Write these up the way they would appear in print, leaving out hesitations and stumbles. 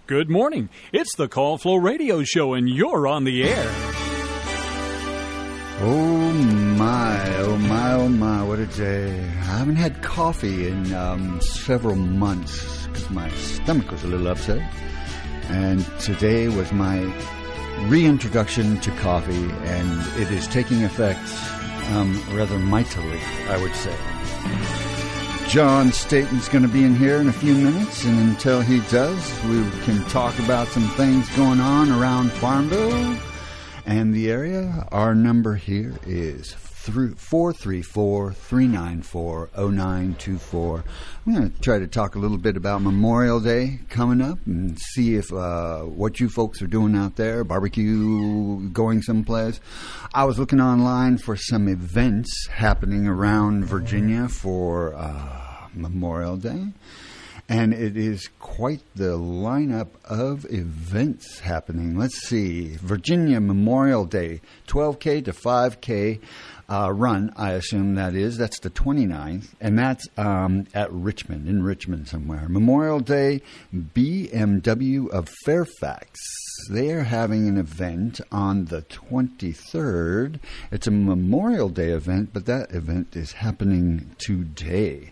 Good morning. It's the Call Flo Radio Show, and you're on the air. Oh my, oh my, oh my, what a day. I haven't had coffee in several months because my stomach was a little upset. And today was my reintroduction to coffee, and it is taking effect rather mightily, I would say. John Staten's going to be in here in a few minutes, and until he does, we can talk about some things going on around Farmville and the area. Our number here is 434-394-0924. I'm going to try to talk a little bit about Memorial Day coming up and see if what you folks are doing out there, barbecue, going someplace. I was looking online for some events happening around Virginia for Memorial Day. And it is quite the lineup of events happening. Let's see. Virginia Memorial Day, 12K to 5K run, I assume that is. That's the 29th. And that's at Richmond, in Richmond somewhere. Memorial Day, BMW of Fairfax. They are having an event on the 23rd. It's a Memorial Day event, but that event is happening today.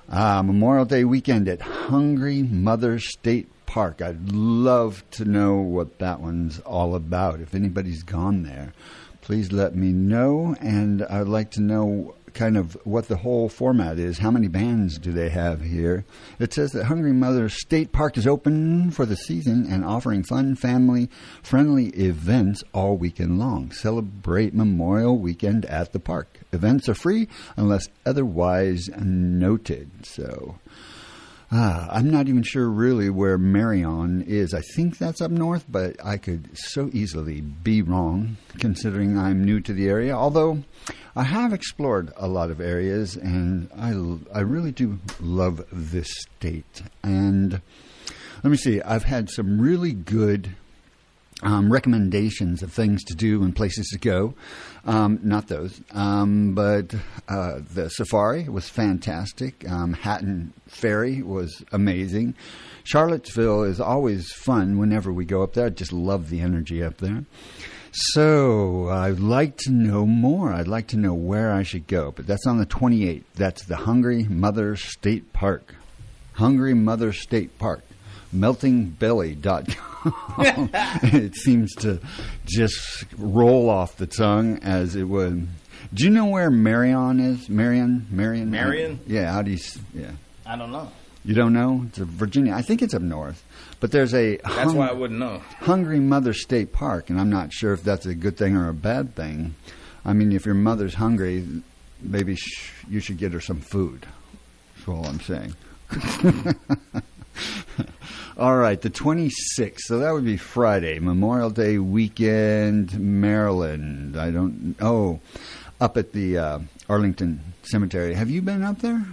Memorial Day weekend at Hungry Mother State Park. I'd love to know what that one's all about. If anybody's gone there, please let me know. And I'd like to know kind of what the whole format is. How many bands do they have here? It says that Hungry Mother State Park is open for the season and offering fun, family-friendly events all weekend long. Celebrate Memorial Weekend at the park. Events are free unless otherwise noted. So I'm not even sure really where Marion is. I think that's up north, but I could so easily be wrong considering I'm new to the area. Although I have explored a lot of areas, and I really do love this state. And let me see, I've had some really good recommendations of things to do and places to go. Not those, but the safari was fantastic. Hatton Ferry was amazing. Charlottesville is always fun whenever we go up there. I just love the energy up there. So I'd like to know more. I'd like to know where I should go. But that's on the 28th. That's the Hungry Mother State Park. Hungry Mother State Park. meltingbelly.com. It seems to just roll off the tongue as it would. Do you know where Marion is? Marion? Yeah, how do you... Yeah. I don't know. You don't know? It's Virginia. I think it's up north. But there's a... That's why I wouldn't know. Hungry Mother State Park, and I'm not sure if that's a good thing or a bad thing. I mean, if your mother's hungry, maybe you should get her some food. That's all I'm saying. All right, the 26th. So that would be Friday. Memorial Day weekend, Maryland. Up at the Arlington Cemetery. Have you been up there?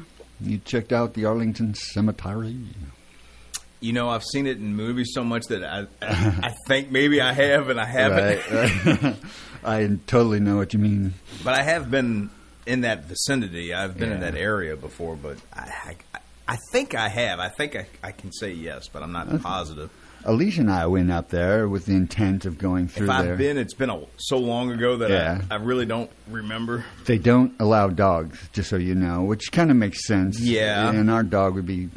You checked out the Arlington Cemetery? You know, I've seen it in movies so much that I think maybe I have and I haven't. Right. I totally know what you mean. But I have been in that vicinity. I've been in that area before, but I think I have. I think I can say yes, but I'm not positive. Alicia and I went up there with the intent of going through there. If I've been, it's been so long ago that I really don't remember. They don't allow dogs, just so you know, which kind of makes sense. Yeah. And our dog would be,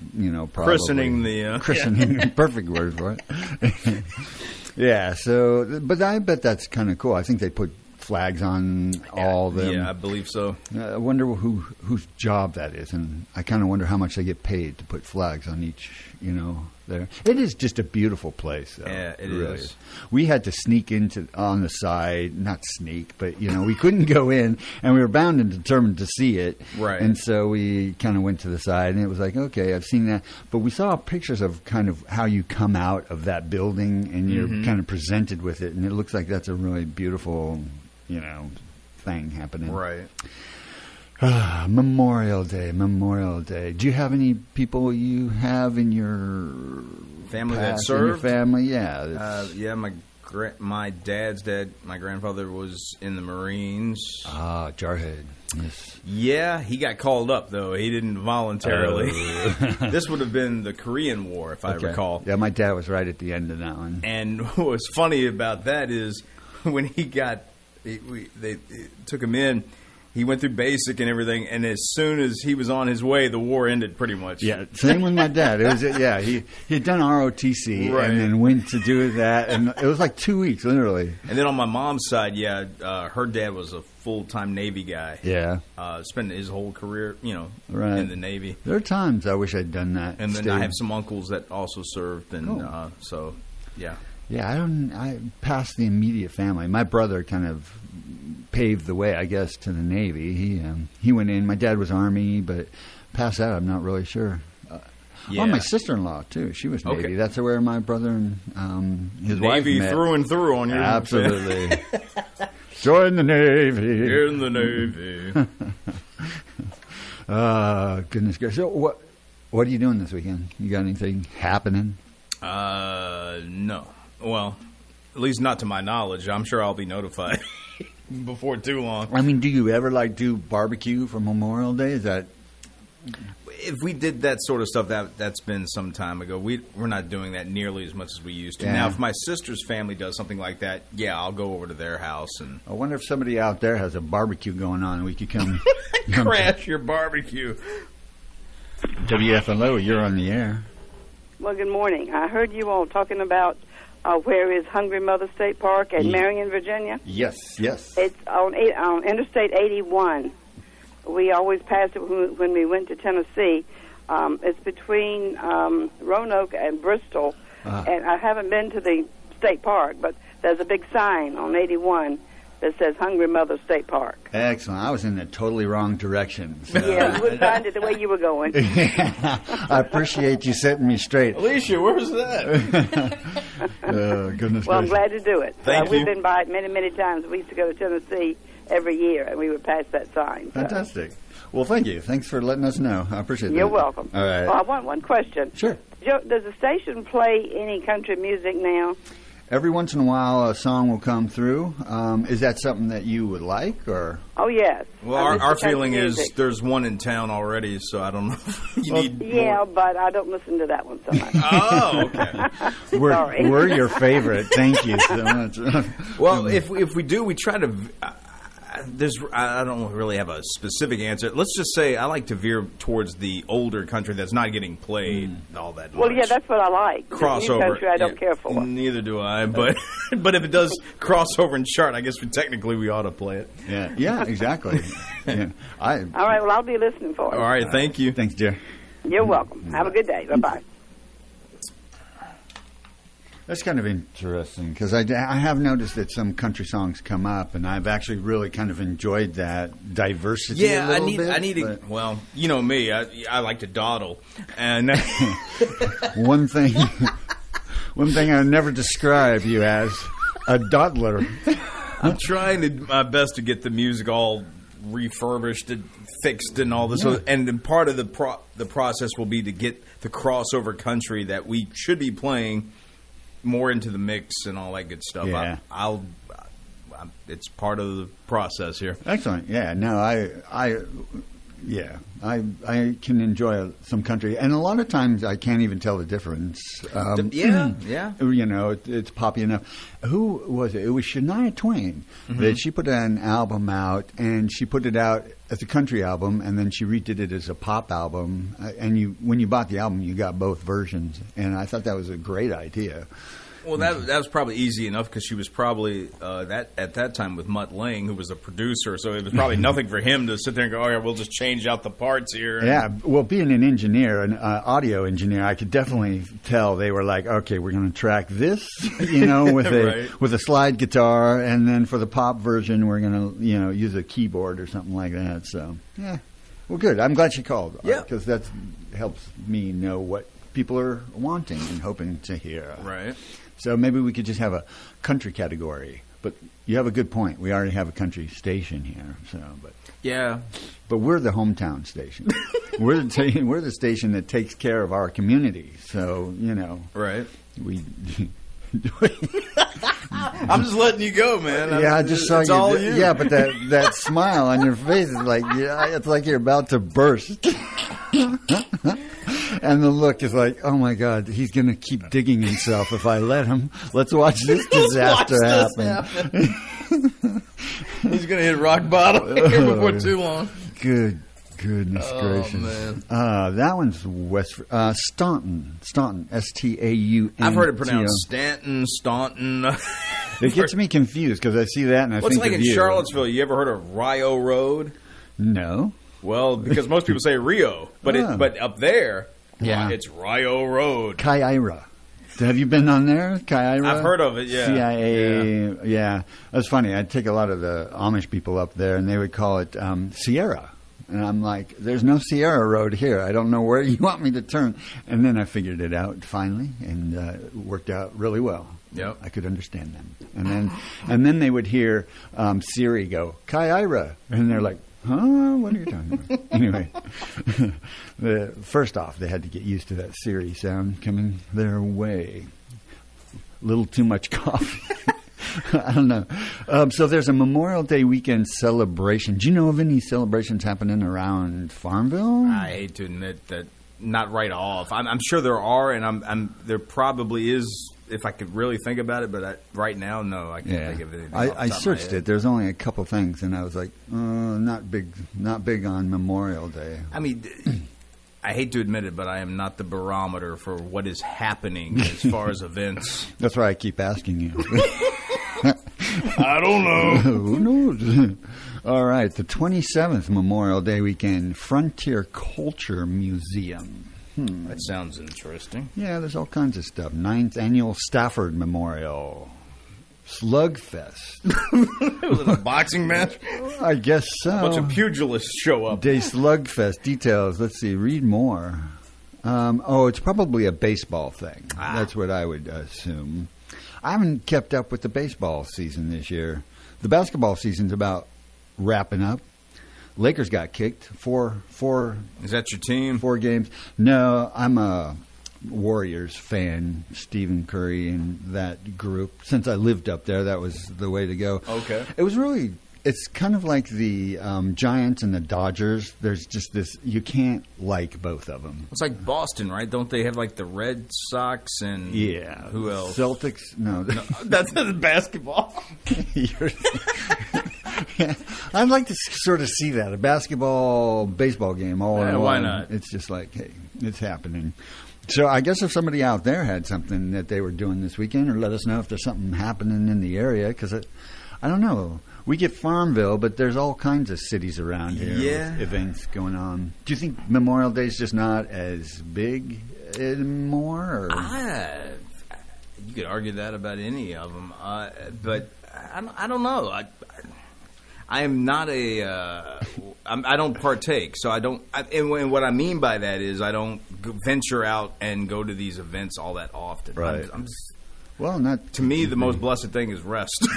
probably... Christening, perfect word for it. Yeah, so, but I bet that's kind of cool. I think they put flags on all of them. Yeah, I believe so. I wonder whose job that is, and I kind of wonder how much they get paid to put flags on each, there. It is just a beautiful place, though. Yeah, it really is. We had to sneak on the side, not sneak, but, we couldn't go in, and we were bound and determined to see it. Right. And so we kind of went to the side, and it was like, okay, I've seen that. But we saw pictures of kind of how you come out of that building, and you're kind of presented with it, and it looks like that's a really beautiful... thing happening. Right. Memorial Day. Do you have any people you have in your family past, that served? In your family? Yeah. Yeah, my dad's dad, my grandfather was in the Marines. Jarhead. Yes. Yeah, he got called up, though. He didn't voluntarily. Oh. This would have been the Korean War, if I recall. Yeah, my dad was right at the end of that one. And what was funny about that is when he got, they took him in, he went through basic and everything, and as soon as he was on his way, the war ended pretty much. Yeah, same with my dad. It was he'd done ROTC Right. and then went to do that, and it was like 2 weeks, literally. And then on my mom's side, her dad was a full-time Navy guy. Yeah. Spent his whole career, Right. in the Navy. There are times I wish I'd done that. And then I have some uncles that also served, and so, yeah. Yeah, I passed the immediate family. My brother kind of paved the way, I guess, to the Navy. He went in. My dad was Army, but past that, I'm not really sure. Yeah. Oh, my sister-in-law too. She was Navy. Okay. That's where my brother and his wife Navy met. through and through on your Absolutely. Join the Navy. In the Navy. Goodness gracious. So what are you doing this weekend? You got anything happening? No. Well, at least not to my knowledge. I'm sure I'll be notified before too long. I mean, do you ever do barbecue for Memorial Day? Is that... If we did that sort of stuff, that's been some time ago. We're not doing that nearly as much as we used to. Yeah. Now, if my sister's family does something like that, yeah, I'll go over to their house and I wonder if somebody out there has a barbecue going on and we could come... crash your barbecue. WFLO, you're on the air. Well, good morning. I heard you all talking about where is Hungry Mother State Park at Marion, Virginia. Yes. It's on Interstate 81. We always passed it when we went to Tennessee. It's between Roanoke and Bristol, and I haven't been to the state park, but there's a big sign on 81 that says Hungry Mother State Park. Excellent. I was in the totally wrong direction. So. Yeah, you wouldn't find it the way you were going. I appreciate you setting me straight. Alicia, where's that? Goodness Well, I'm gracious. glad to do it. Thank you. We've been by it many, many times. We used to go to Tennessee every year, and we would pass that sign. So. Fantastic. Well, thank you. Thanks for letting us know. I appreciate that. You're welcome. All right. Well, I want one question. Sure. Joe, does the station play any country music now? Every once in a while, a song will come through. Is that something that you would like, or? Oh, yes. Well, I miss our the country feeling is music. there's one in town already, so I don't know if you need Yeah, more. but I don't listen to that one so much. Oh, okay. Sorry. We're your favorite. Thank you so much. Well, if we do, we try to. I don't really have a specific answer. Let's just say I like to veer towards the older country that's not getting played all that much. Well, yeah, that's what I like. The new Crossover. country I don't care for. Neither do I. But but if it does crossover and chart, I guess technically we ought to play it. Yeah, exactly. Yeah. All right, well, I'll be listening for it. All right, thank you. Thanks, dear. You're welcome. Have a good day. Bye-bye. That's kind of interesting because I have noticed that some country songs come up, and I've actually really kind of enjoyed that diversity. Yeah, a little bit, I need to. Well, you know me, I like to dawdle, and one thing I never describe you as a dawdler. I'm trying my best to get the music all refurbished and fixed and all this. Yeah. And then part of the process will be to get the crossover country that we should be playing more into the mix and all that good stuff. Yeah. It's part of the process here. Excellent. Yeah. No, I can enjoy some country, and a lot of times I can't even tell the difference. Yeah. You know, it's poppy enough. Who was it? It was Shania Twain that she put an album out, and she put it out as a country album, and then she redid it as a pop album. And when you bought the album, you got both versions, and I thought that was a great idea. Well, that was probably easy enough because she was probably at that time with Mutt Lange, who was the producer. So it was probably nothing for him to sit there and go, "Oh yeah, we'll just change out the parts here." Yeah, well, being an engineer, an audio engineer, I could definitely tell they were like, "Okay, we're going to track this, with Right. with a slide guitar, and then for the pop version, we're going to, use a keyboard or something like that." So, yeah, well, good. I'm glad she called. Yeah, because that helps me know what people are wanting and hoping to hear. Right. So maybe we could just have a country category. But you have a good point. We already have a country station here. But we're the hometown station. we're the station that takes care of our community. So, Right. we I'm just letting you go, man. Yeah, I just saw it's you. All you. Yeah, but that smile on your face is like, yeah, it's like you're about to burst. And the look is like, oh my God, he's going to keep digging himself if I let him. Let's watch this disaster happen. He's going to hit rock bottom here before too long. Goodness gracious. Man. That one's West Staunton, Staun. I've heard it pronounced Stanton, Staunton. It gets me confused because I see that and I What's think like of in you. Charlottesville? You ever heard of Rio Road? No. Well, because most people say Rio, but but up there, Yeah. it's Rio Road. Kaira. Have you been on there? Kaira? I've heard of it, yeah. CIA, yeah. That's funny. I'd take a lot of the Amish people up there, and they would call it Sierra. And I'm like, there's no Sierra Road here. I don't know where you want me to turn. And then I figured it out finally, and it worked out really well. Yep. I could understand them. And then they would hear Siri go, Kaira. And they're like, huh? What are you talking about? Anyway, first off, they had to get used to that Siri sound coming their way. A little too much coffee. I don't know. So there's a Memorial Day weekend celebration. Do you know of any celebrations happening around Farmville? I hate to admit that, not right off. I'm sure there are, and there probably is if I could really think about it. But right now, no, I can't think of anything. I searched it. There's only a couple things, and I was like, not big on Memorial Day. I mean, I hate to admit it, but I am not the barometer for what is happening as far as events. That's why I keep asking you. I don't know. Who knows? All right, the 27th Memorial Day weekend, Frontier Culture Museum. That sounds interesting. Yeah, there's all kinds of stuff. 9th Annual Stafford Memorial. Slugfest. Was it a boxing match? I guess so. A bunch of pugilists show up. Day Slugfest. Details. Let's see. Read more. It's probably a baseball thing. That's what I would assume. I haven't kept up with the baseball season this year. The basketball season's about wrapping up. Lakers got kicked. Four. Is that your team? 4 games. No, I'm a Warriors fan. Stephen Curry and that group. Since I lived up there, that was the way to go. Okay. It was really. It's kind of like the Giants and the Dodgers. There's just this. You can't like both of them. It's like Boston, right? Don't they have like the Red Sox and who else? Celtics? No. That's basketball. I'd like to sort of see that. A baseball game all in one. Why not? It's just like, hey, it's happening. So I guess if somebody out there had something that they were doing this weekend, or let us know if there's something happening in the area, because I don't know. We get Farmville, but there's all kinds of cities around here with events going on. Do you think Memorial Day is just not as big anymore? Or? You could argue that about any of them, but I don't know. I am not I don't partake, so I don't. And what I mean by that is I don't venture out and go to these events all that often. Right. Well, not to me. The most blessed thing is rest.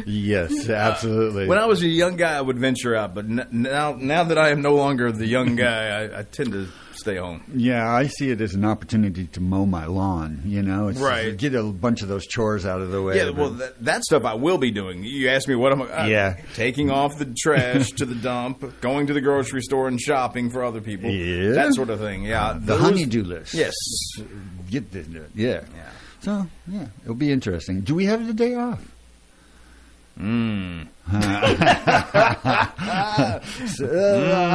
Yes, absolutely. When I was a young guy, I would venture out, but now that I am no longer the young guy, I tend to stay home. Yeah, I see it as an opportunity to mow my lawn. It's right. Get a bunch of those chores out of the way. Yeah, well, that stuff I will be doing. You asked me what I'm taking off the trash to the dump, going to the grocery store and shopping for other people. Yeah, that sort of thing. Yeah, the honey-do list. Yes. Get this. Yeah. So, it'll be interesting. Do we have the day off? I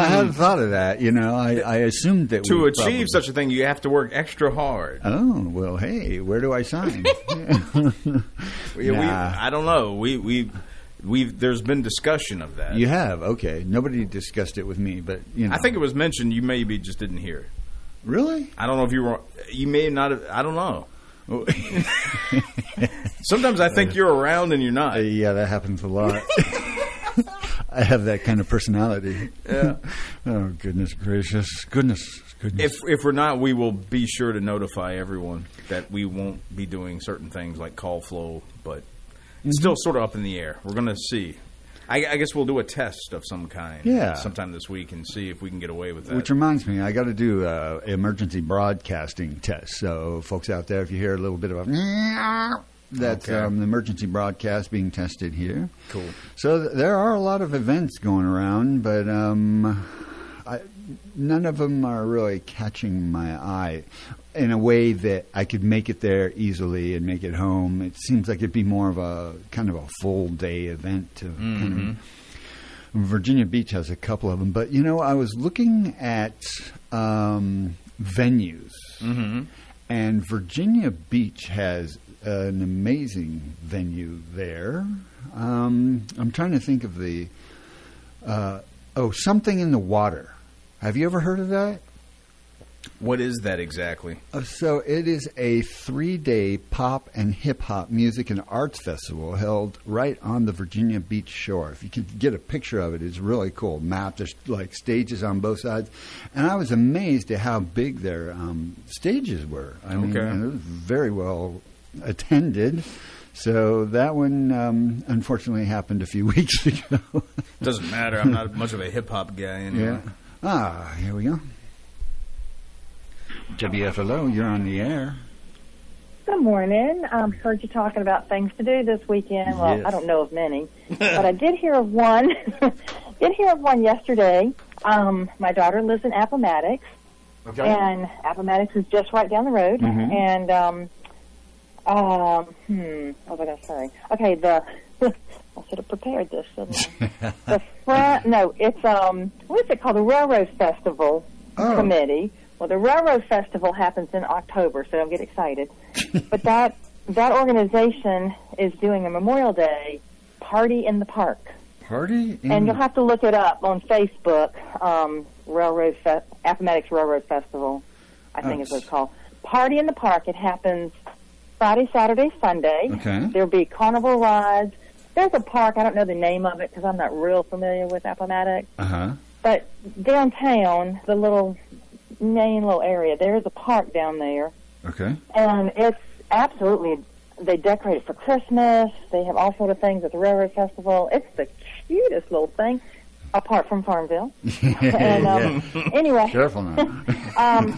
hadn't thought of that. I assumed that to achieve such a thing, you have to work extra hard. Oh, well, hey, where do I sign? I don't know. There's been discussion of that. You have? Okay. Nobody discussed it with me, but I think it was mentioned. You maybe just didn't hear it. Really? I don't know if you were. You may not have. I don't know. Sometimes I think you're around and you're not. Yeah, that happens a lot. I have that kind of personality. Yeah. Oh, goodness gracious. Goodness. If we're not, we will be sure to notify everyone that we won't be doing certain things like Call Flo, but it's still sort of up in the air. We're going to see. I guess we'll do a test of some kind sometime this week and see if we can get away with that. Which reminds me, I got to do an emergency broadcasting test. So, folks out there, if you hear a little bit of a... That's the emergency broadcast being tested here. Cool. So there are a lot of events going around, but none of them are really catching my eye in a way that I could make it there easily and make it home. It seems like it'd be more of a kind of a full day event. Virginia Beach has a couple of them, but I was looking at venues, and Virginia Beach has an amazing venue there. I'm trying to think of the Something in the Water. Have you ever heard of that? What is that exactly? So it is a 3-day pop and hip-hop music and arts festival held right on the Virginia Beach shore. If you could get a picture of it, it's really cool. Map, there's like stages on both sides. And I was amazed at how big their stages were. I mean, it was very well attended. So that one, unfortunately, happened a few weeks ago. Doesn't matter. I'm not much of a hip-hop guy anyway. Yeah. Here we go. WFLO, you're on the air. Good morning. Heard you talking about things to do this weekend. Well, I don't know of many, but I did hear of one. Yesterday. My daughter lives in Appomattox, and Appomattox is just right down the road. And what was I going to say? Okay, I should have prepared this, shouldn't I? It's what is it called? The Railroad Festival Committee. Well, the Railroad Festival happens in October, so don't get excited. But that organization is doing a Memorial Day party in the park. And you'll have to look it up on Facebook. Appomattox Railroad Festival, I think is what it's called. Party in the park. It happens Friday, Saturday, Sunday. There'll be carnival rides. There's a park. I don't know the name of it because I'm not real familiar with Appomattox. But downtown, the main little area, there's a park down there. And it's absolutely, they decorate it for Christmas. They have all sorts of things at the Railroad Festival. It's the cutest little thing, apart from Farmville. Anyway. Careful now.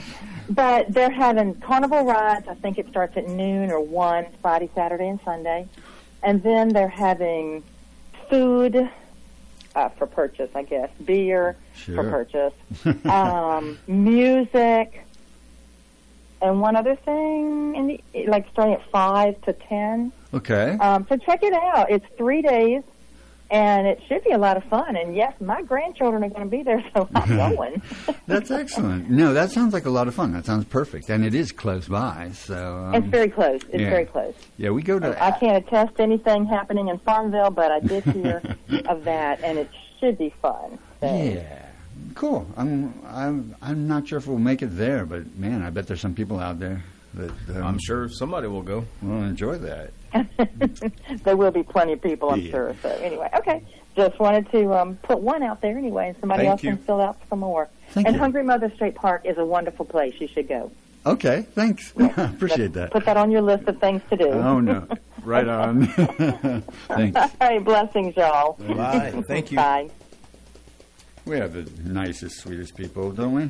But they're having carnival rides. I think it starts at noon or 1, Friday, Saturday, and Sunday. And then they're having food for purchase, I guess. Beer for purchase. Music. And one other thing, starting at 5 to 10. So check it out. It's 3 days, and it should be a lot of fun. And, yes, my grandchildren are going to be there, so I'm going. That's excellent. No, that sounds like a lot of fun. That sounds perfect. And it is close by. So it's very close. It's very close. Yeah, we go to... I can't attest to anything happening in Farmville, but I did hear of that, and it should be fun. So. Yeah. Cool. I'm not sure if we'll make it there, but, man, I bet there's some people out there that... I'm sure somebody will go. We'll enjoy that. There will be plenty of people, I'm sure. So anyway, just wanted to put one out there anyway, and somebody else can fill out some more. Thank you. Hungry Mother State Park is a wonderful place. You should go. Okay, thanks. Appreciate that. Put that on your list of things to do. Oh, no. Right on. Thanks. Hey, blessings, y'all. Bye. Thank you. Bye. We have the nicest, sweetest people, don't we?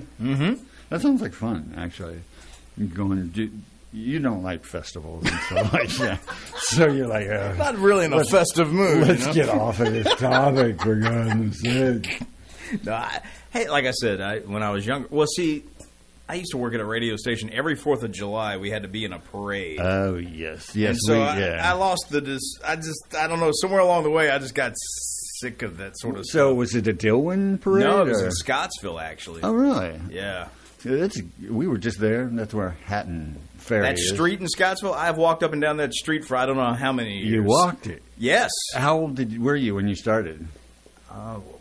That sounds like fun, actually. You don't like festivals and stuff like that. So you're like... not really in a festive mood. Let's get off of this topic, for goodness sake. No, hey, like I said, when I was younger... Well, see, I used to work at a radio station. Every 4th of July, we had to be in a parade. Oh, yes. Yes, and so I lost I don't know, somewhere along the way, I just got sick of that sort of stuff. So was it a Dillwyn parade? No, it was in Scottsville, actually. Oh, really? Yeah. We were just there. That's where Hatton Ferry is. That street in Scottsville, I've walked up and down that street for I don't know how many years. You walked it? Yes. How old were you when you started?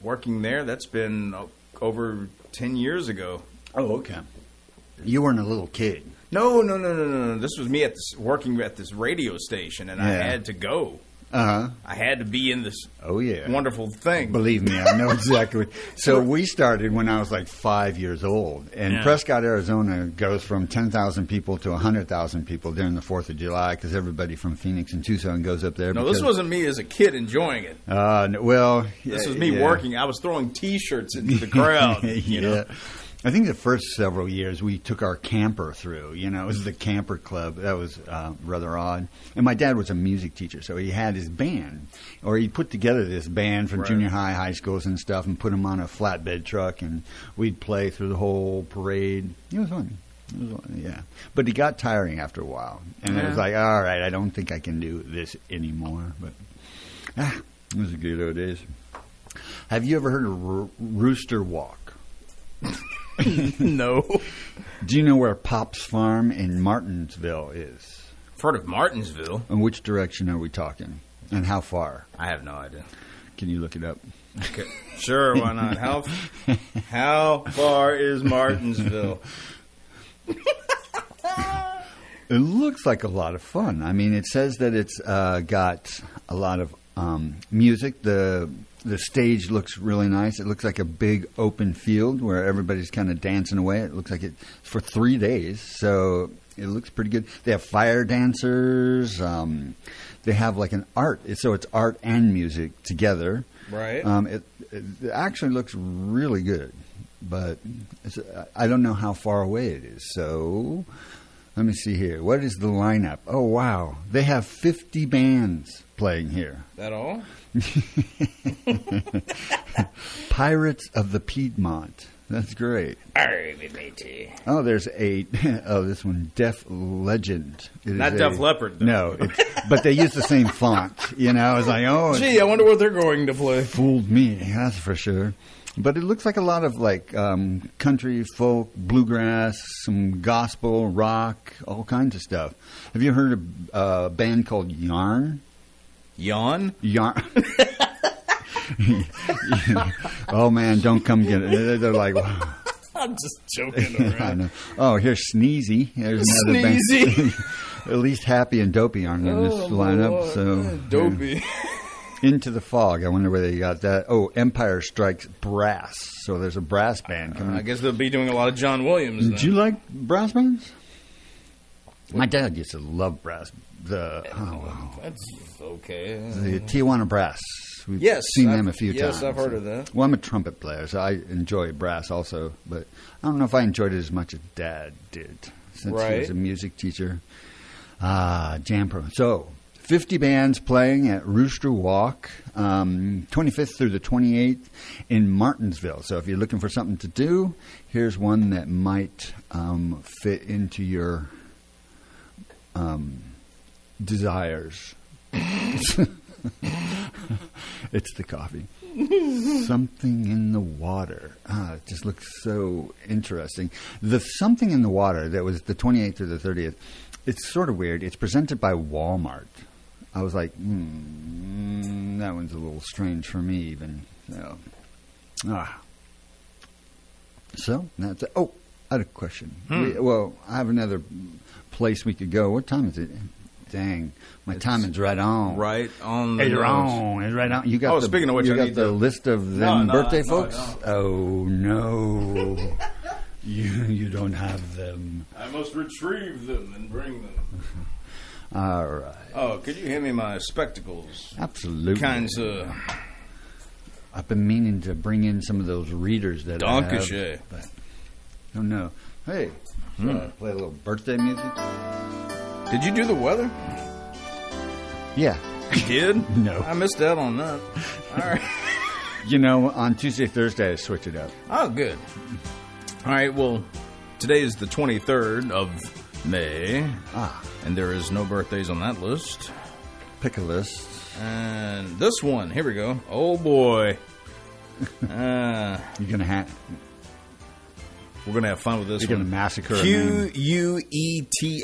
Working there, that's been over 10 years ago. Oh, okay. You weren't a little kid. No. This was me working at this radio station, and I had to go. Uh-huh. I had to be in this wonderful thing. Believe me, I know exactly. So we started when I was like 5 years old. And Prescott, Arizona goes from 10,000 people to 100,000 people during the 4th of July because everybody from Phoenix and Tucson goes up there. No, this wasn't me as a kid enjoying it. This was me working. I was throwing T-shirts into the crowd. You know? I think the first several years we took our camper through. You know, it was the camper club. That was rather odd. And my dad was a music teacher, so he had his band, or he put together this band from junior high schools and stuff, and put them on a flatbed truck, and we'd play through the whole parade. It was fun. But it got tiring after a while, and it was like, all right, I don't think I can do this anymore. But it was a good old days. Have you ever heard of Rooster Walk? No. Do you know where Pop's Farm in Martinsville is? I've heard of Martinsville. In which direction are we talking? And how far? I have no idea. Can you look it up? Okay. Sure, why not? How far is Martinsville? It looks like a lot of fun. I mean, it says that it's got a lot of music. The stage looks really nice. It looks like a big open field where everybody's kind of dancing away. It looks like it's for 3 days, so it looks pretty good. They have fire dancers. They have like an art. So it's art and music together. Right. It actually looks really good, but I don't know how far away it is. So let me see here. What is the lineup? Oh, wow. They have 50 bands playing here. That all? Pirates of the Piedmont. That's great. Oh, there's this one, Def Legend. Not Def Leppard, though. No, but they use the same font. You know, I was like, gee, I wonder what they're going to play. Fooled me, that's for sure. But it looks like a lot of like country, folk, bluegrass, some gospel, rock, all kinds of stuff. Have you heard of a band called Yarn? Yarn? Oh, man, don't come get it. They're like, wow. I'm just joking around. I know. Oh, here's Sneezy. There's another band. At least Happy and Dopey aren't in this lineup. Lord. So Dopey. Into the Fog. I wonder where they got that. Oh, Empire Strikes Brass. So there's a brass band coming. I guess they'll be doing a lot of John Williams. Did you like brass bands? My dad used to love brass. That's okay. The Tijuana Brass. We've seen them a few times. Yes, I've heard of that. Well, I'm a trumpet player, so I enjoy brass also. But I don't know if I enjoyed it as much as Dad did, since he was a music teacher. Jam program. So, 50 bands playing at Rooster Walk, 25th through the 28th in Martinsville. So if you're looking for something to do, here's one that might fit into your desires. It's the coffee. Something in the Water. It just looks so interesting. The Something in the Water that was the 28th through the 30th, it's sort of weird. It's presented by Walmart. I was like, that one's a little strange for me even. So that's it. Oh, I had a question. I have another place we could go. What time is it? Dang, it's time is right on. Right on. It's right on. You got speaking of which, you I got need the list of them birthday folks. No. Oh no, you don't have them. I must retrieve them and bring them. All right. Oh, could you hand me my spectacles? Absolutely. Kinds of. I've been meaning to bring in some of those readers that I have. Dankeschön. But I don't know. Hey, play a little birthday music. Did you do the weather? Yeah. You did? No. I missed out on that. All right. You know, on Tuesday, Thursday, I switch it up. Oh, good. All right, well, today is the 23rd of May. And there is no birthdays on that list. Pick a list. And this one, here we go. Oh, boy. You're going to have... We're going to have fun with this You're one. You're going to massacre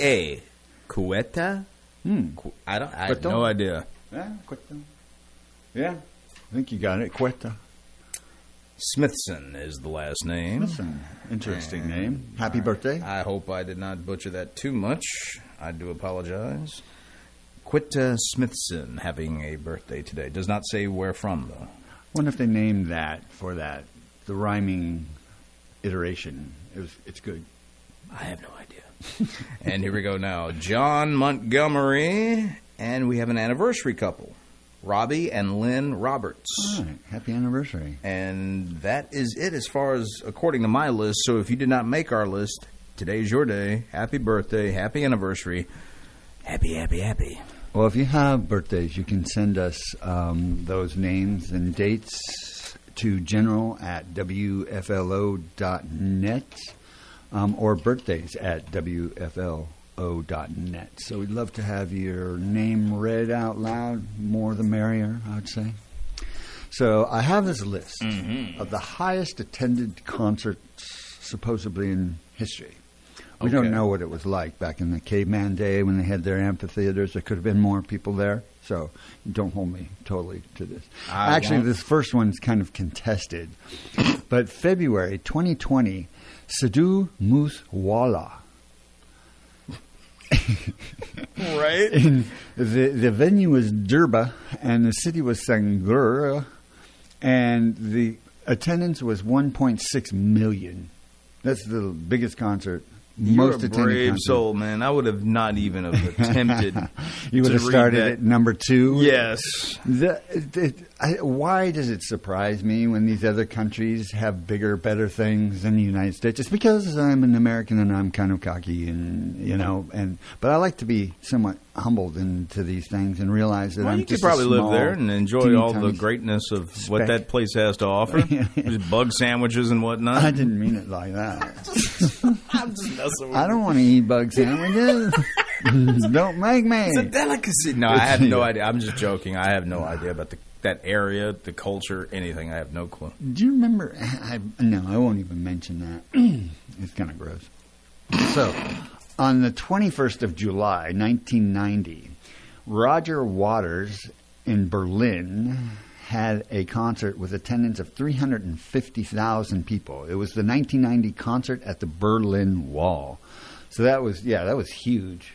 a Quetta. Quetta? I have no idea. Yeah, Quetta. Yeah, I think you got it. Quetta. Smithson is the last name. Smithson. Interesting name. Happy birthday. I hope I did not butcher that too much. I do apologize. Quitta Smithson having a birthday today. Does not say where from, though. Wonder if they named that for that, the rhyming iteration. It's good. I have no idea. And here we go now. John Montgomery, and we have an anniversary couple. Robbie and Lynn Roberts. All right. Happy anniversary. And that is it as far as according to my list. So if you did not make our list, today's your day. Happy birthday. Happy anniversary. Happy, happy, happy. Well, if you have birthdays, you can send us those names and dates to general@wflo.net or birthdays@wflo.net. So we'd love to have your name read out loud. More the merrier, I would say. So I have this list of the highest attended concerts supposedly in history. We don't know what it was like back in the caveman day when they had their amphitheaters. There could have been more people there, so don't hold me totally to this. Actually, this first one's kind of contested. But February 2020, Sidhu Moosewala. Right? The venue was Durban, and the city was Sangur, and the attendance was 1.6 million. That's the biggest concert. You're a brave soul, man. I would have not even have attempted. You would have started at number 2. Yes. Why does it surprise me when these other countries have bigger, better things than the United States? It's because I'm an American and I'm kind of cocky, but I like to be somewhat humbled into these things and realize that I'm you just could probably live there and enjoy all the greatness of what that place has to offer. Just bug sandwiches and whatnot. I didn't mean it like that. I'm just messing with I don't want to eat bug sandwiches. Don't make me. It's a delicacy. No, I have no idea. I'm just joking. I have no idea about that area, the culture, anything. I have no clue. Do you remember? No, I won't even mention that. It's kind of gross. So, on the 21st of July, 1990, Roger Waters in Berlin had a concert with attendance of 350,000 people. It was the 1990 concert at the Berlin Wall. So that was huge.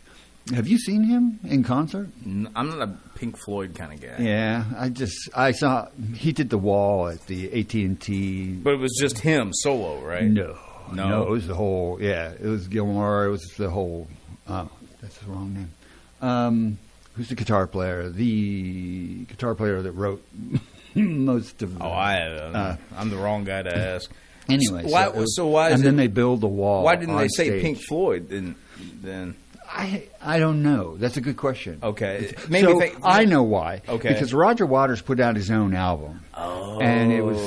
Have you seen him in concert? I'm not a Pink Floyd kind of guy. Yeah, I saw he did the Wall at the AT&T. But it was just him solo, right? No, it was the whole. Yeah, it was Gilmore. It was the whole. That's the wrong name. Who's the guitar player? The guitar player that wrote most of the... I'm the wrong guy to ask. Anyway, so why is and then they build the wall. Why didn't they say stage. Pink Floyd then? I don't know. That's a good question. Okay. I know why. Okay. Because Roger Waters put out his own album. Oh. And it was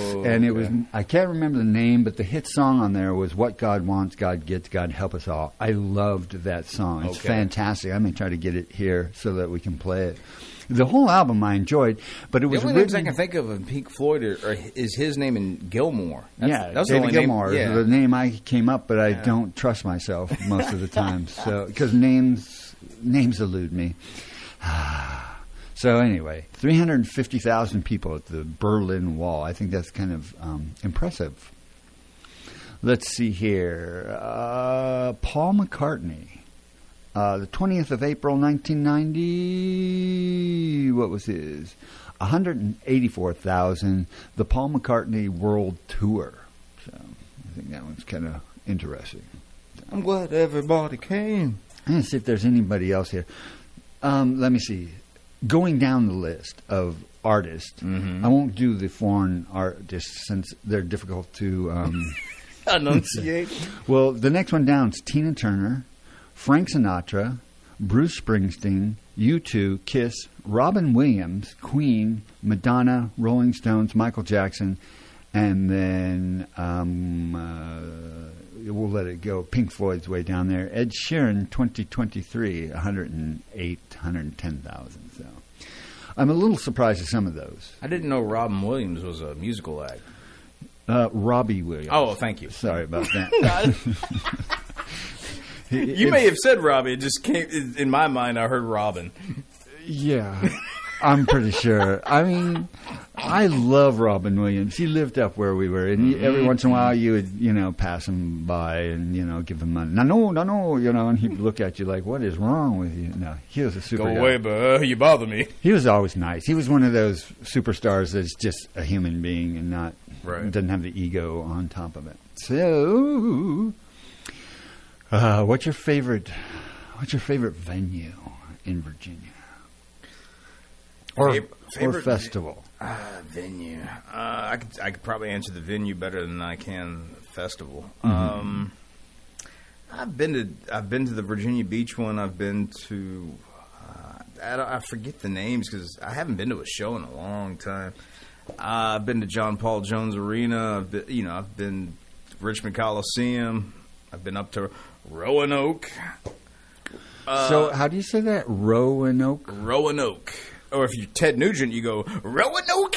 I can't remember the name, but the hit song on there was What God Wants, God Gets, God Help Us All. I loved that song. It's fantastic. I may try to get it here so that we can play it. The whole album I enjoyed, but it was the only names I can think of Pink Floyd is his name and Gilmore. That's David Gilmour name. is the name I came up, but I don't trust myself most of the time. So because names elude me. So anyway, 350,000 people at the Berlin Wall. I think that's kind of impressive. Let's see here. Paul McCartney. The 20th of April, 1990, what was his? 184,000, the Paul McCartney World Tour. So I think that one's kind of interesting. I'm glad everybody came. I'm going to see if there's anybody else here. Let me see. Going down the list of artists, I won't do the foreign artists since they're difficult to enunciate. Well, the next one down is Tina Turner, Frank Sinatra, Bruce Springsteen, U2, Kiss, Robin Williams, Queen, Madonna, Rolling Stones, Michael Jackson, and then we'll let it go. Pink Floyd's way down there. Ed Sheeran, 2023, 110,000. So I'm a little surprised at some of those. I didn't know Robin Williams was a musical act. Robbie Williams. Oh, thank you. Sorry about that. You may have said Robbie. It just came in my mind. I heard Robin. Yeah. I'm pretty sure. I mean, I love Robin Williams. He lived up where we were, and every once in a while you would, pass him by and, give him money. No, and he'd look at you like, what is wrong with you? No, he was a super guy. Go away, but you bother me. He was always nice. He was one of those superstars that's just a human being and not doesn't have the ego on top of it. So, what's your favorite venue in Virginia? Or festival? Venue. I could probably answer the venue better than I can the festival. I've been to the Virginia Beach one. I've been to I forget the names because I haven't been to a show in a long time. I've been to John Paul Jones Arena. I've been to Richmond Coliseum. I've been up to Roanoke. So how do you say that? Roanoke? Roanoke. Or if you're Ted Nugent, you go, Roanoke!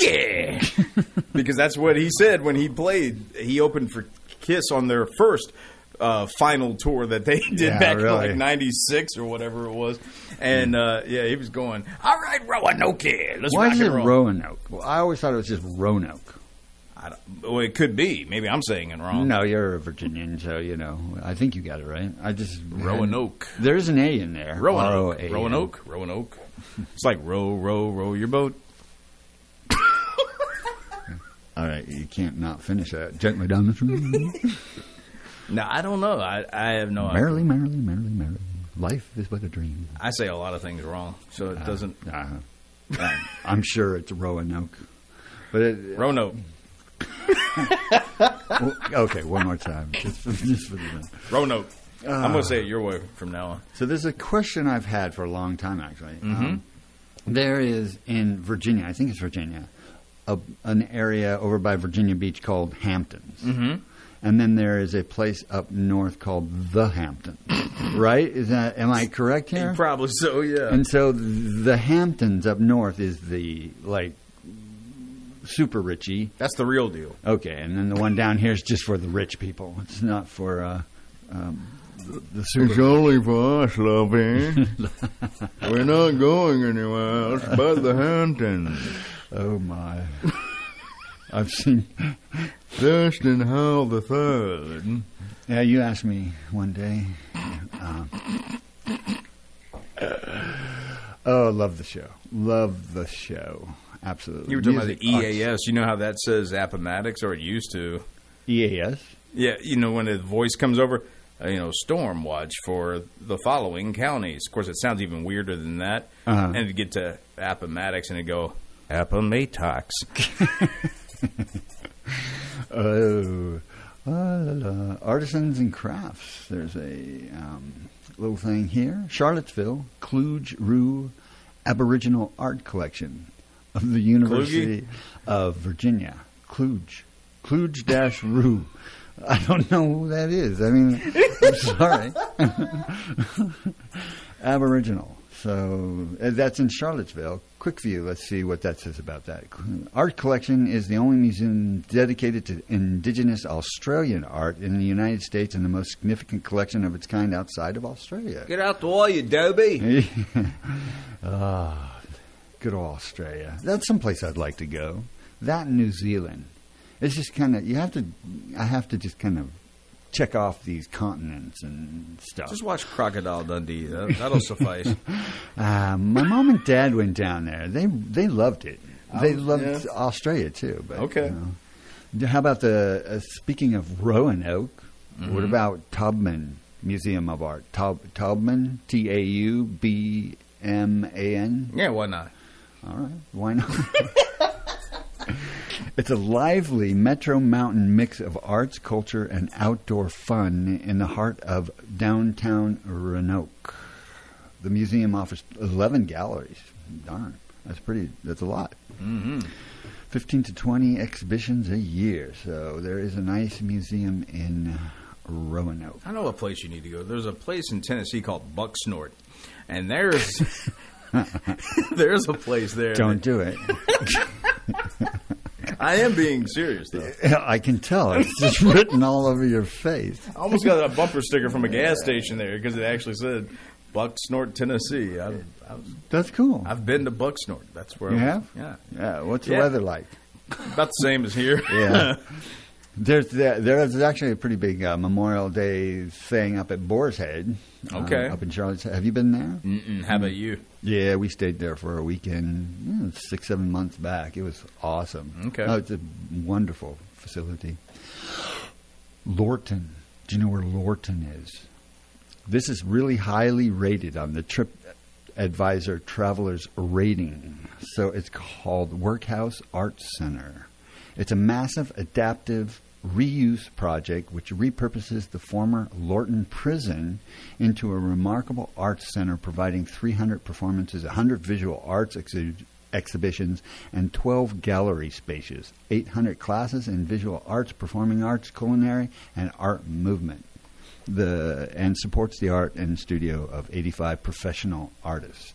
Because that's what he said when he played. He opened for Kiss on their first final tour that they did back in like 96 or whatever it was. And, he was going, all right, Roanoke, let's Why rock is and it roll. Roanoke? Well, I always thought it was just Roanoke. Well, it could be. Maybe I'm saying it wrong. No, you're a Virginian, so, I think you got it right. Roanoke. There's an A in there. Roanoke. R-O-A-N. Roanoke. It's like row your boat. All right, you can't not finish that. Gently down the street. No, I don't know. I have no idea. Merrily. Life is but a dream. I say a lot of things wrong, so it doesn't. I'm sure it's Roanoke. But Roanoke. Okay, one more time. Just for the Roanoke. I'm going to say it your way from now on. So there's a question I've had for a long time, actually. There is in Virginia, I think it's Virginia, an area over by Virginia Beach called Hamptons. And then there is a place up north called the Hamptons, right? Am I correct here? Probably so, yeah. And so the Hamptons up north is the, super richy. That's the real deal. Okay, and then the one down here is just for the rich people. It's not for the super. It's only for us, lovey. We're not going anywhere else but the Hamptons. Oh, my. I've seen Thurston Howell the Third. Yeah, you asked me one day. Love the show. Love the show. Absolutely. You were talking about the EAS. You know how that says Appomattox, or it used to. EAS? Yeah, when the voice comes over, storm watch for the following counties. Of course, it sounds even weirder than that. And to get to Appomattox and it go, Appomattox. Artisans and crafts. There's a little thing here. Charlottesville, Kluge-Rue Aboriginal Art Collection of the University of Virginia. Kluge-Rue. I don't know who that is. I mean, I'm sorry. Aboriginal. So that's in Charlottesville. Quick view. Let's see what that says about that. Art collection is the only museum dedicated to indigenous Australian art in the United States and the most significant collection of its kind outside of Australia. Get out the wall, you Dobie. Good old Australia. That's someplace I'd like to go. That and New Zealand. It's just kind of, I have to just kind of check off these continents and stuff. Just watch Crocodile Dundee. That'll suffice. My mom and dad went down there. They loved it. They loved Australia too. But, okay. How about speaking of Roanoke, what about Taubman Museum of Art? Taubman, Taubman? Yeah, why not? All right, why not? It's a lively Metro Mountain mix of arts, culture, and outdoor fun in the heart of downtown Roanoke. The museum offers 11 galleries. Darn, that's a lot. 15 to 20 exhibitions a year. So there is a nice museum in Roanoke. I know a place you need to go. There's a place in Tennessee called Bucksnort. And there's a place there. Don't do it. I am being serious, though. I can tell. It's just written all over your face. I almost got a bumper sticker from a gas station there because it actually said Bucksnort, Tennessee. That's cool. I've been to Bucksnort. That's where You I was. have? Yeah. Yeah. What's the weather like? About the same as here. Yeah. There's actually a pretty big Memorial Day thing up at Boar's Head. Okay. Up in Charlotte. Have you been there? Mm-mm. How about you? Yeah, we stayed there for a weekend 6-7 months back. It was awesome. Okay. Oh, it's a wonderful facility. Lorton. Do you know where Lorton is? This is really highly rated on the TripAdvisor Travelers Rating. So it's called Workhouse Arts Center. It's a massive adaptive reuse project which repurposes the former Lorton prison into a remarkable arts center providing 300 performances, 100 visual arts exhibitions, and 12 gallery spaces, 800 classes in visual arts, performing arts, culinary, and art movement. And supports the art and studio of 85 professional artists.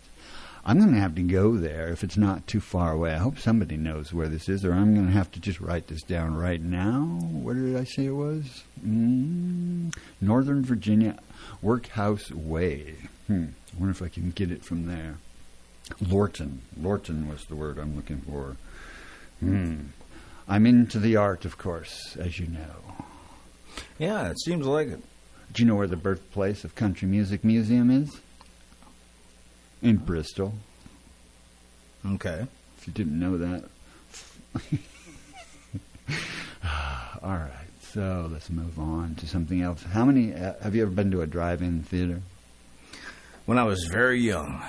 I'm going to have to go there if it's not too far away. I hope somebody knows where this is, or I'm going to have to just write this down right now. Where did I say it was? Northern Virginia Workhouse Way. I wonder if I can get it from there. Lorton. Lorton was the word I'm looking for. I'm into the art, of course, as you know. Yeah, it seems like it. Do you know where the birthplace of Country Music Museum is? In Bristol. Okay. If you didn't know that. All right. So let's move on to something else. How many have you ever been to a drive-in theater? When I was very young.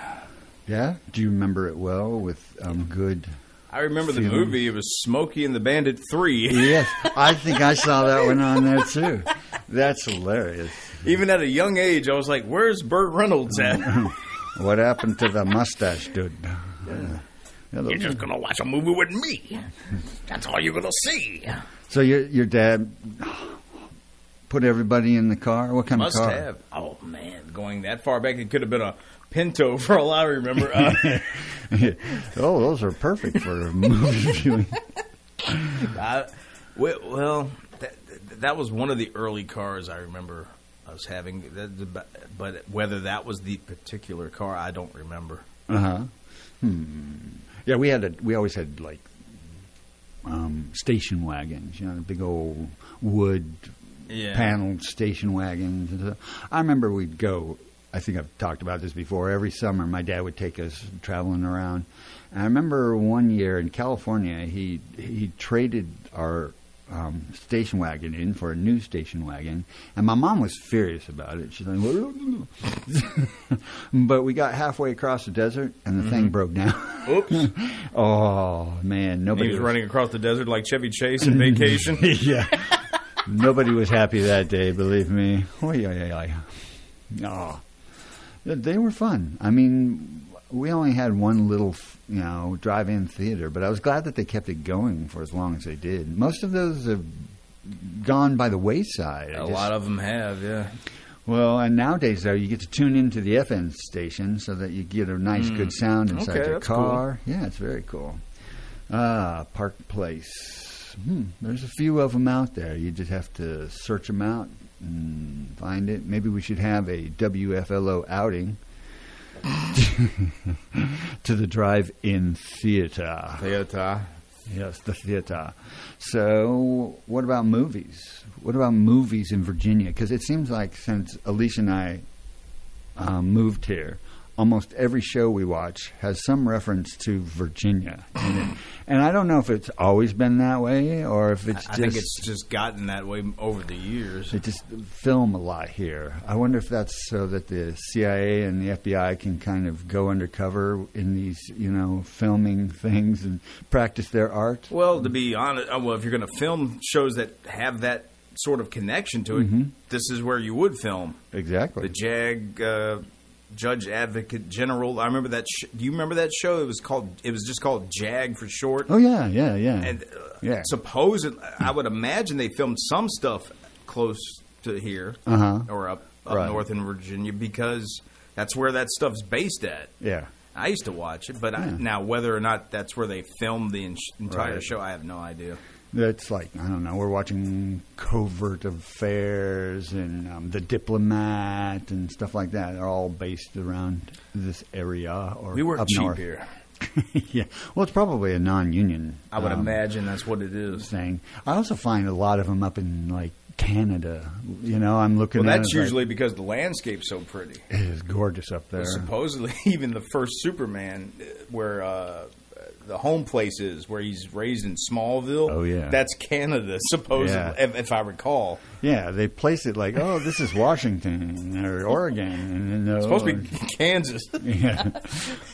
Yeah? Do you remember it well with good... I remember the feeling? movie. It was Smokey and the Bandit 3. Yes. I think I saw that one on there, too. That's hilarious. Even at a young age, I was like, where's Burt Reynolds at? What happened to the mustache dude? You're just going to watch a movie with me. That's all you're going to see. So your dad put everybody in the car? What kind Must of car? have. Oh, man. Going that far back, it could have been a Pinto for all I remember. Oh, those are perfect for movie viewing. That was one of the early cars I remember us having. But whether that was the particular car, I don't remember. Uh-huh. Yeah, we always had like station wagons, big old wood paneled station wagons. I remember we'd go, I think I've talked about this before, every summer my dad would take us traveling around. And I remember one year in California, he traded our station wagon in for a new station wagon, and my mom was furious about it. She's like, but we got halfway across the desert, and the thing broke down. Oops. Oh, man. Nobody He was running across the desert like Chevy Chase in Vacation. Yeah. Nobody was happy that day, believe me. Oh, they were fun. I mean, we only had one little, drive-in theater, but I was glad that they kept it going for as long as they did. Most of those have gone by the wayside. A lot of them have, yeah. Well, and nowadays, though, you get to tune into the FM station so that you get a nice, good sound inside your car. Cool. Yeah, it's very cool. Park Place. There's a few of them out there. You just have to search them out and find it. Maybe we should have a WFLO outing to the drive-in theater. Yes, the theater. So, what about movies? What about movies in Virginia? Because it seems like since Alicia and I moved here, almost every show we watch has some reference to Virginia in it. And I don't know if it's always been that way or if it's I think it's just gotten that way over the years. They just film a lot here. I wonder if that's so that the CIA and the FBI can kind of go undercover in these, filming things and practice their art. Well, to be honest, if you're going to film shows that have that sort of connection to it, this is where you would film. Exactly. The JAG... Judge Advocate General. I remember that. Do you remember that show? It was just called JAG for short. Oh yeah. And supposedly, I would imagine they filmed some stuff close to here or up north in Virginia because that's where that stuff's based at. Yeah. I used to watch it, but now whether or not that's where they filmed the entire show, I have no idea. It's like, I don't know, we're watching Covert Affairs and The Diplomat and stuff like that. They're all based around this area or We work up cheap north. here. Yeah. Well, it's probably a non-union. I would imagine that's what it is. Thing. I also find a lot of them up in, like, Canada. You know, I'm looking Well, at that's it, usually because the landscape's so pretty. it is gorgeous up there. Supposedly, even the first Superman, where the home place is, where he's raised in Smallville. Oh, yeah. That's Canada, supposedly, Yeah. if I recall. Yeah, they place it like, oh, this is Washington or Oregon. And, It's supposed to be Kansas. Yeah.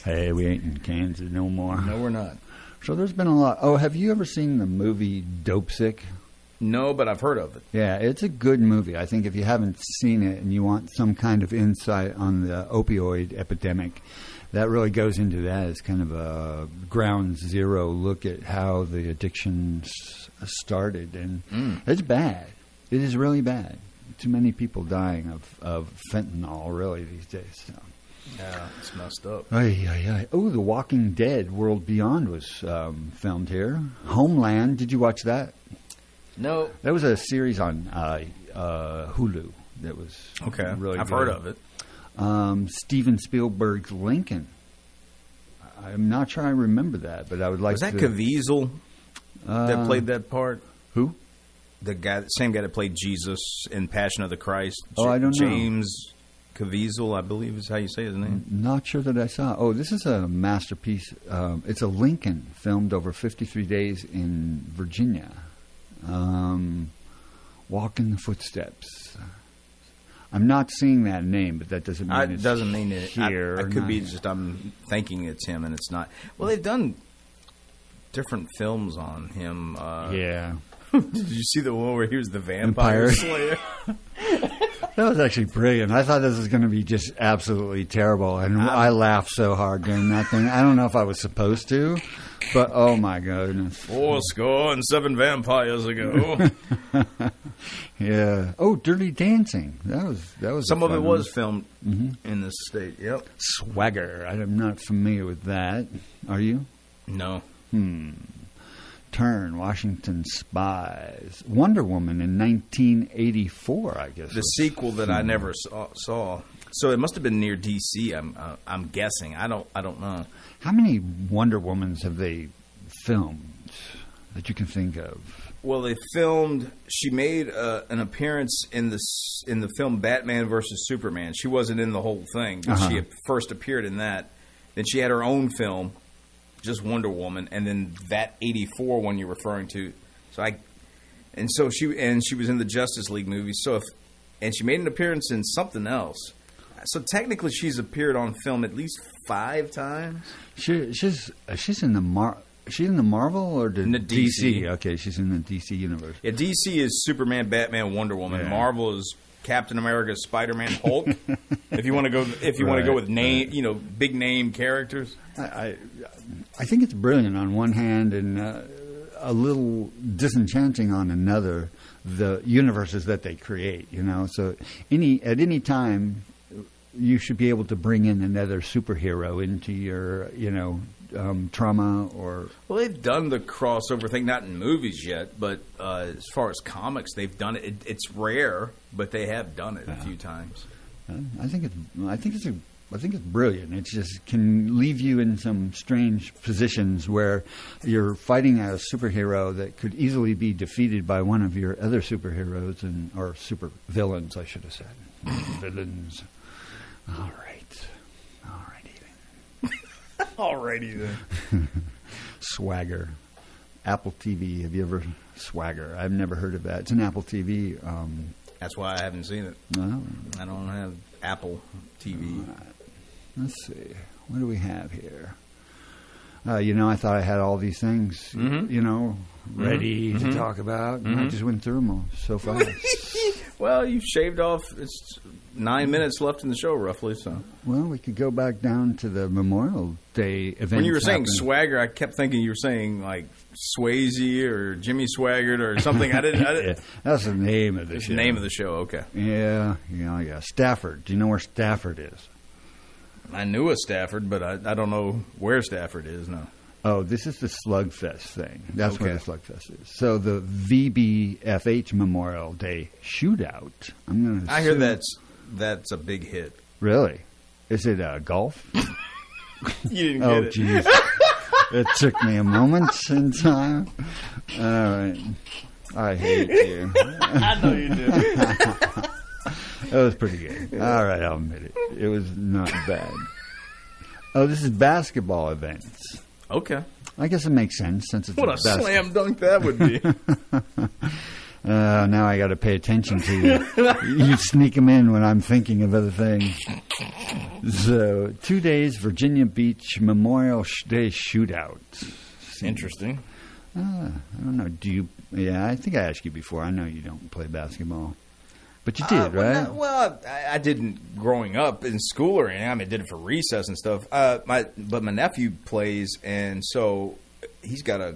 Hey, we ain't in Kansas no more. No, we're not. So there's been a lot. Oh, have you ever seen the movie Dope Sick? No, but I've heard of it. Yeah, it's a good movie. I think if you haven't seen it and you want some kind of insight on the opioid epidemic, that really goes into that. It's kind of a ground zero look at how the addictions started. And it's bad. It is really bad. Too many people dying of fentanyl, really, these days. So. Yeah, it's messed up. Oh, The Walking Dead World Beyond was filmed here. Homeland, did you watch that? No. That was a series on Hulu that was Okay. really I've good. heard of it. Steven Spielberg's Lincoln. I'm not sure I remember that, but I would like Was that to... Caviezel that played that part? Who? The same guy that played Jesus in Passion of the Christ. Oh, I don't know. James Caviezel, I believe is how you say his name. Not sure that I saw. Oh, this is a masterpiece. It's a Lincoln filmed over 53 days in Virginia. Walk in the Footsteps. I'm not seeing that name, but that doesn't mean It it's doesn't mean it. here. I or could be not. just I'm thinking it's him and it's not. Well, they've done different films on him. Yeah. Did you see the one where he was the vampire slayer? That was actually brilliant. I thought this was going to be just absolutely terrible, and I laughed so hard during that thing. I don't know if I was supposed to, but oh my goodness. 7 vampires ago. Yeah. Oh, Dirty Dancing. That was Some a of it fun was one. filmed Mm-hmm. in this state. Yep. Swagger. I'm not familiar with that. Are you? No. Turn, Washington Spies. Wonder Woman in 1984, I guess. The sequel that I never saw. So it must have been near D.C. I'm guessing. I don't know. How many Wonder Womans have they filmed that you can think of? Well, they filmed. She made an appearance in the film Batman versus Superman. She wasn't in the whole thing, but she first appeared in that. Then she had her own film, just Wonder Woman, and then that 84 one you're referring to. So she was in the Justice League movies. And she made an appearance in something else. So technically, she's appeared on film at least 5 times. She's in the She's in the Marvel or In the DC. Okay, she's in the DC universe. Yeah, DC is Superman, Batman, Wonder Woman. Yeah. Marvel is Captain America, Spider-Man, Hulk. If you want to go, want to go with big name characters. I think it's brilliant on one hand and a little disenchanting on another. The universes that they create, So at any time, you should be able to bring in another superhero into your, trauma or... Well, they've done the crossover thing, not in movies yet, but as far as comics, they've done it. It's rare, but they have done it a few times. I think it's brilliant. It just can leave you in some strange positions where you're fighting a superhero that could easily be defeated by one of your other superheroes or super villains, I should have said. Villains. All right. Alrighty then. Swagger. Apple TV. Have you ever... Swagger. I've never heard of that. It's an Apple TV. That's why I haven't seen it. No. I don't have Apple TV. Let's see. What do we have here? I thought I had all these things, ready to talk about. And I just went through them all so fast. Well, you've shaved off. It's 9 minutes left in the show, roughly. So, well, we could go back down to the Memorial Day event. When you were saying Swagger, I kept thinking you were saying like Swayze or Jimmy Swaggart or something. I didn't. Yeah, that's the name of the show. The name of the show. Okay. Yeah. Stafford. Do you know where Stafford is? I knew a Stafford, but I don't know where Stafford is. No. Oh, this is the Slugfest thing. That's what the Slugfest is. So the VBFH Memorial Day Shootout. I hear that's a big hit. Really? Is it golf? You didn't get it. Oh, jeez. It took me a moment in time. All right. I hate you. I know you do. That was pretty good. All right, I'll admit it. It was not bad. Oh, this is basketball events. Okay. I guess it makes sense since it's what a slam dunk that would be. Now I got to pay attention to you. You sneak them in when I'm thinking of other things. So, 2 days Virginia Beach Memorial Day Shootout. Interesting. I don't know. Do you? Yeah, I think I asked you before. I know you don't play basketball. But you did, right? Well, I didn't growing up in school or anything. I mean, I did it for recess and stuff. But my nephew plays, and so he's got a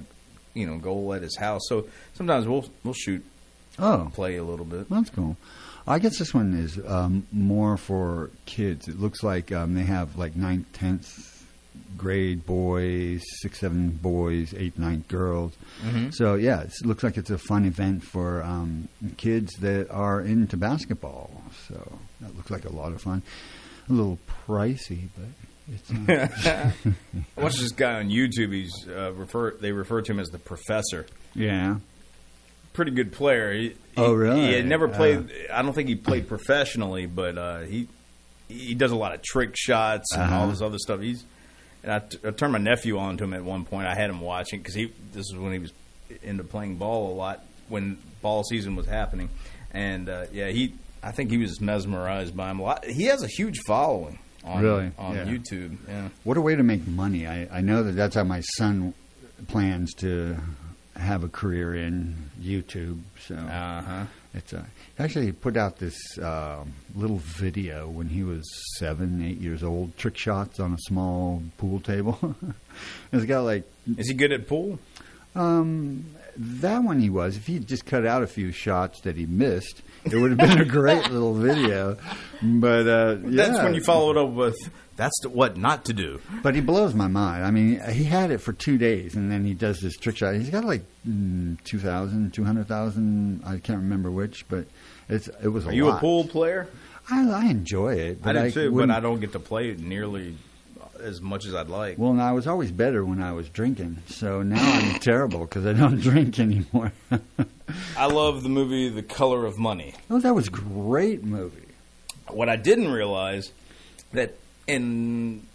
goal at his house. So sometimes we'll shoot, play a little bit. That's cool. I guess this one is more for kids. It looks like they have like 9th, 10th grade boys, 6th, 7th boys, 8th, 9th girls. Mm-hmm. So, yeah, it looks like it's a fun event for kids that are into basketball. So that looks like a lot of fun. A little pricey, but it's I watched this guy on YouTube. They refer to him as the Professor. Yeah. Pretty good player. Really? He had never played. I don't think he played professionally, but he does a lot of trick shots and all this other stuff. I turned my nephew on to him at one point. I had him watching because this is when he was into playing ball a lot when ball season was happening, and I think he was mesmerized by him a lot. He has a huge following on YouTube. Yeah. What a way to make money! I know that's how my son plans to have a career in YouTube. So it's actually he put out this little video when he was 7, 8 years old, trick shots on a small pool table. It's got like. Is he good at pool? That one he was. If he had just cut out a few shots that he missed, it would have been a great little video. But that's when you follow it up with. That's what not to do. But he blows my mind. I mean, he had it for 2 days, and then he does this trick shot. He's got like 2,000, 200,000. I can't remember which, but it was a lot. Are you a pool player? I enjoy it. But I do too, but I don't get to play it nearly as much as I'd like. Well, I was always better when I was drinking, so now I'm terrible because I don't drink anymore. I love the movie The Color of Money. Oh, that was a great movie. What I didn't realize that. And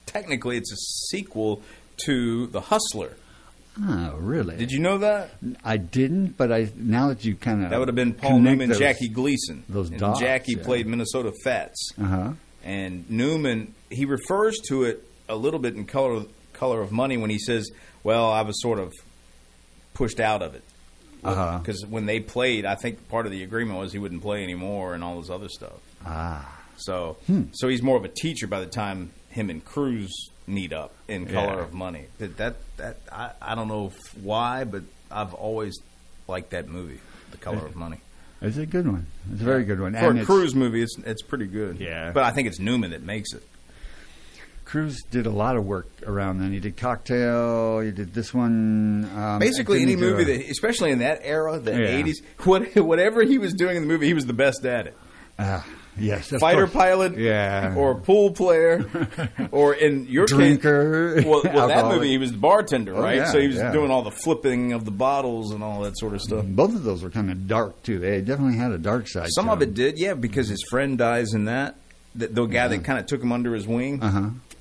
technically, it's a sequel to The Hustler. Oh, really? Did you know that? I didn't, but now that you kind of that would have been Paul Newman, Jackie Gleason. Those dots. Jackie played Minnesota Fats. And Newman, he refers to it a little bit in Color of Money when he says, "Well, I was sort of pushed out of it." Because when they played, I think part of the agreement was he wouldn't play anymore and all this other stuff. So he's more of a teacher by the time him and Cruz meet up in Color of Money. I don't know why, but I've always liked that movie, The Color of Money. It's a good one. It's a very good one. For a Cruz movie, it's pretty good. Yeah. But I think it's Newman that makes it. Cruz did a lot of work around then. He did Cocktail. He did this one. Basically, any movie that, especially in that era, the 80s, whatever he was doing in the movie, he was the best at it. Yes, fighter pilot, or pool player, or in your drinker. Case, well, that movie he was the bartender, right? So he was doing all the flipping of the bottles and all that sort of stuff. Both of those were kind of dark too. They definitely had a dark side. Some of it did, because his friend dies in that. The guy that kind of took him under his wing.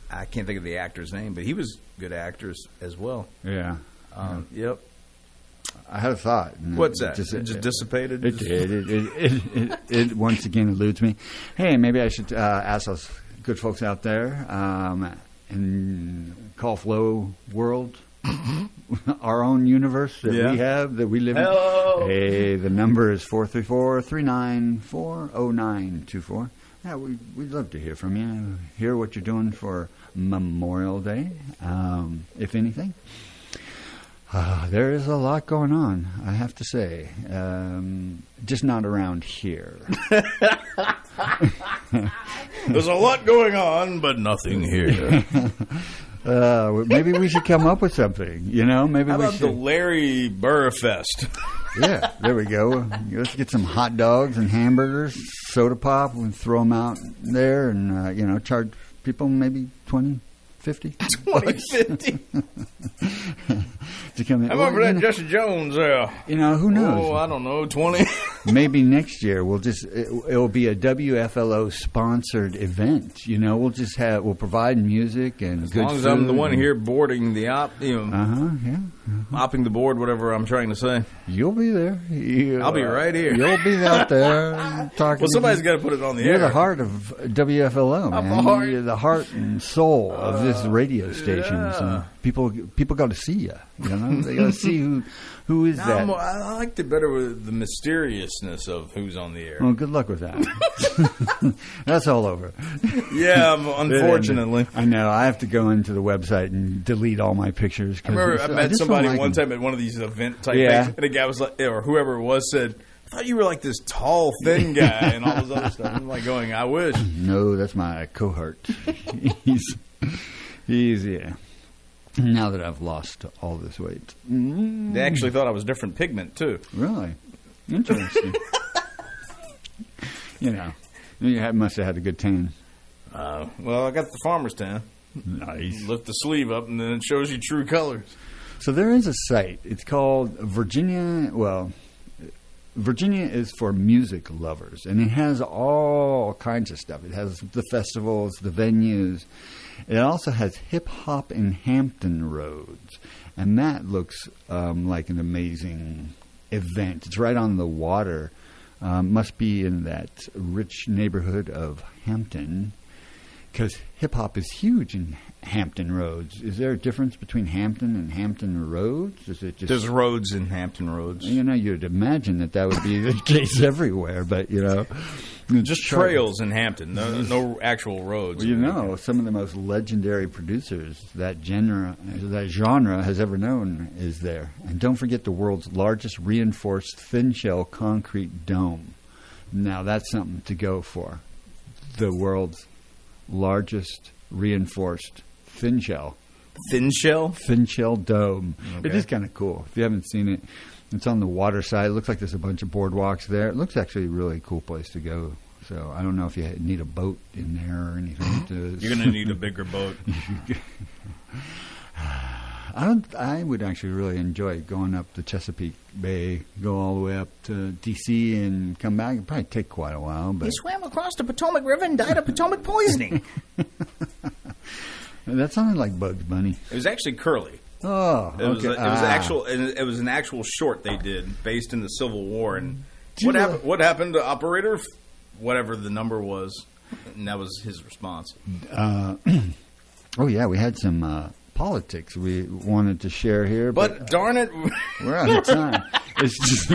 I can't think of the actor's name, but he was a good actor as well. Yeah. Yep. I had a thought. What's that? It just dissipated? It did. It once again eludes me. Hey, maybe I should ask those good folks out there in Call Flo world, our own universe that we have, that we live in. Hey, the number is 434-394-0924. Yeah, we'd love to hear from you. Hear what you're doing for Memorial Day, if anything. There is a lot going on, I have to say. Just not around here. There's a lot going on, but nothing here. Maybe we should come up with something. Maybe How we about the should. Larry Burrfest? Yeah, there we go. Let's get some hot dogs and hamburgers, soda pop, and throw them out there, and charge people maybe 20, 50. 2050. To come in. How about for that Jesse Jones? Who knows? Oh, I don't know, 20. Maybe next year it'll be a WFLO sponsored event. We'll provide music and As good long as food I'm the one and- here boarding the mopping the board, whatever I'm trying to say. You'll be there. I'll be right here. You'll be out there talking. Well, somebody's got to put it on the You're air. the heart of WFLO, man. I'm the heart. You're the heart and soul of this radio station. yeah. So people got to see you. They got to see who is that. I liked it better with the mysteriousness of who's on the air. Well, good luck with that. That's all over. Yeah, unfortunately. I know. I have to go into the website and delete all my pictures. I remember I met just don't somebody like one them. time at one of these event type Yeah. things, and a guy was like, or whoever it was said, I thought you were like this tall, thin guy, and all this other stuff. I'm like going, I wish. No, that's my cohort. he's yeah. Now that I've lost all this weight. They actually thought I was different pigment, too. Really? Interesting. You must have had a good tan. Well, I got the farmer's tan. Nice. Lift the sleeve up, and then it shows you true colors. So there is a site. It's called Virginia. Well, Virginia is for music lovers, and it has all kinds of stuff. It has the festivals, the venues. It also has Hip Hop in Hampton Roads, and that looks like an amazing event. It's right on the water. Must be in that rich neighborhood of Hampton, because hip hop is huge in Hampton Roads. Is there a difference between Hampton and Hampton Roads? Is it just There's roads in Hampton Roads. you'd imagine that would be the case everywhere, but Just trails in Hampton, no actual roads. Well, some of the most legendary producers that genre has ever known is there. And don't forget the world's largest reinforced thin shell concrete dome. Now that's something to go for. The world's largest reinforced thin shell dome. Okay. It is kind of cool. If you haven't seen it, it's on the water side. It looks like there's a bunch of boardwalks there. It looks actually a really cool place to go. So I don't know if you need a boat in there or anything. You're going to need a bigger boat. I would actually really enjoy going up the Chesapeake Bay, go all the way up to D.C. and come back. It'd probably take quite a while. But He swam across the Potomac River and died of Potomac poisoning. that sounded like Bugs Bunny. It was actually Curly. Oh, It was, okay. it was an actual short they did based in the Civil War. And Do you what happened to Operator? Whatever the number was, and that was his response. Oh yeah, we had some politics we wanted to share here, But darn it, we're out of time. It's just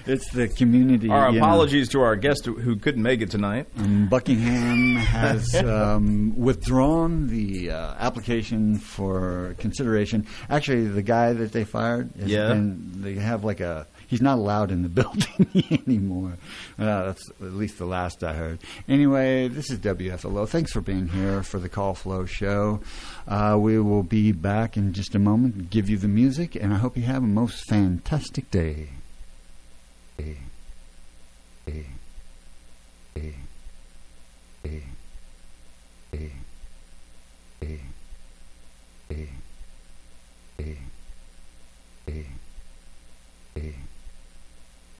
it's the community. our apologies to our guest who couldn't make it tonight. Buckingham has withdrawn the application for consideration. Actually, the guy that they fired, they have he's not allowed in the building anymore. That's at least the last I heard. Anyway, this is WFLO. Thanks for being here for the Call Flo Show. We will be back in just a moment and give you the music, and I hope you have a most fantastic day. Hey.